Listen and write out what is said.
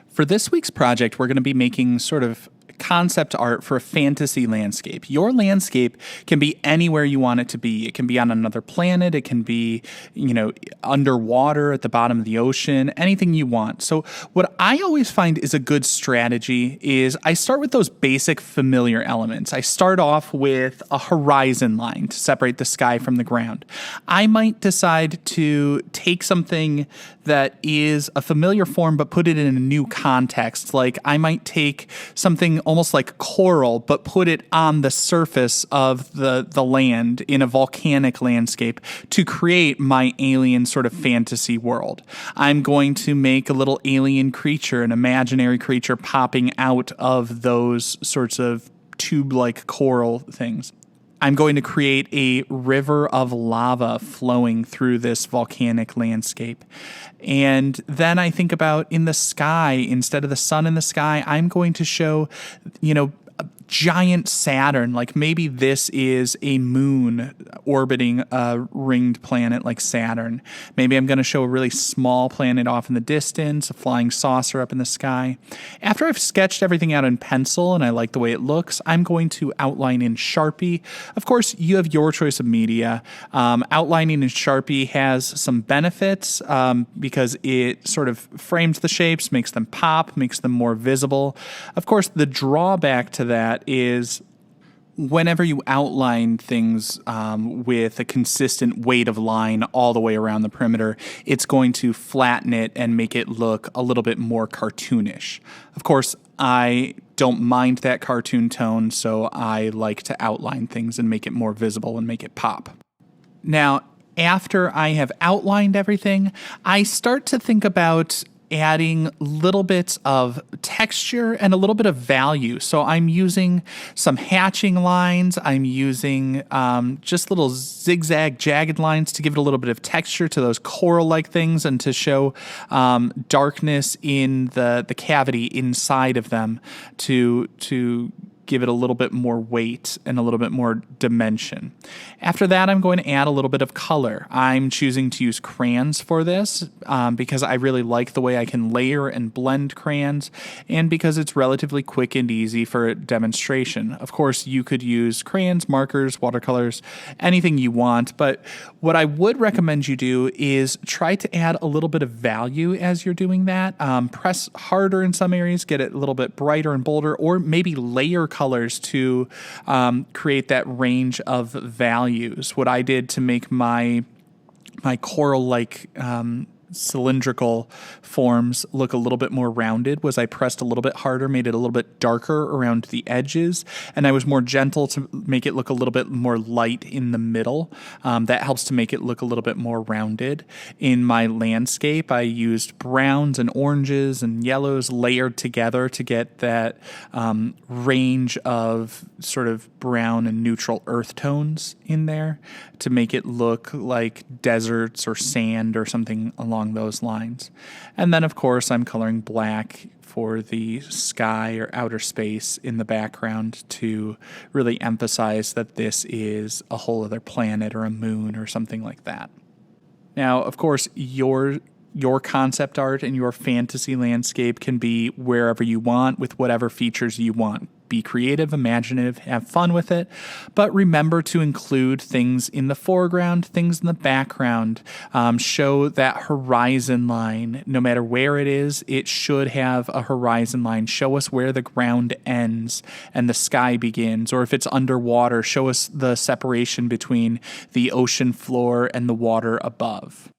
For this week's project, we're going to be making sort of concept art for a fantasy landscape. Your landscape can be anywhere you want it to be. It can be on another planet. It can be, underwater at the bottom of the ocean, anything you want. So what I always find is a good strategy is I start with those basic familiar elements. I start off with a horizon line to separate the sky from the ground. I might decide to take something that is a familiar form but put it in a new context. Like I might take something almost like coral, but put it on the surface of the land in a volcanic landscape to create my alien sort of fantasy world. I'm going to make a little alien creature, an imaginary creature popping out of those sorts of tube-like coral things. I'm going to create a river of lava flowing through this volcanic landscape. And then I think about in the sky, instead of the sun in the sky, I'm going to show, a giant Saturn. Like maybe this is a moon orbiting a ringed planet like Saturn. Maybe I'm going to show a really small planet off in the distance, a flying saucer up in the sky. After I've sketched everything out in pencil and I like the way it looks, I'm going to outline in Sharpie. Of course, you have your choice of media. Outlining in Sharpie has some benefits because it sort of frames the shapes, makes them pop, makes them more visible. Of course, the drawback to that is whenever you outline things with a consistent weight of line all the way around the perimeter, it's going to flatten it and make it look a little bit more cartoonish. Of course, I don't mind that cartoon tone, so I like to outline things and make it more visible and make it pop. Now, after I have outlined everything, I start to think about adding little bits of texture and a little bit of value. So I'm using some hatching lines. I'm using just little zigzag jagged lines to give it a little bit of texture to those coral-like things and to show darkness in the cavity inside of them to give it a little bit more weight and a little bit more dimension. After that, I'm going to add a little bit of color. I'm choosing to use crayons for this because I really like the way I can layer and blend crayons and because it's relatively quick and easy for demonstration. Of course, you could use crayons, markers, watercolors, anything you want, but what I would recommend you do is try to add a little bit of value as you're doing that. Press harder in some areas, get it a little bit brighter and bolder, or maybe layer colors to create that range of values. What I did to make my coral-like cylindrical forms look a little bit more rounded was I pressed a little bit harder, made it a little bit darker around the edges, and I was more gentle to make it look a little bit more light in the middle. That helps to make it look a little bit more rounded. In my landscape, I used browns and oranges and yellows layered together to get that range of sort of brown and neutral earth tones in there to make it look like deserts or sand or something along those lines. And then, of course, I'm coloring black for the sky or outer space in the background to really emphasize that this is a whole other planet or a moon or something like that. Now, of course, your concept art and your fantasy landscape can be wherever you want with whatever features you want. Be creative, imaginative, have fun with it, but remember to include things in the foreground, things in the background. Show that horizon line. No matter where it is, it should have a horizon line. Show us where the ground ends and the sky begins. Or if it's underwater, show us the separation between the ocean floor and the water above.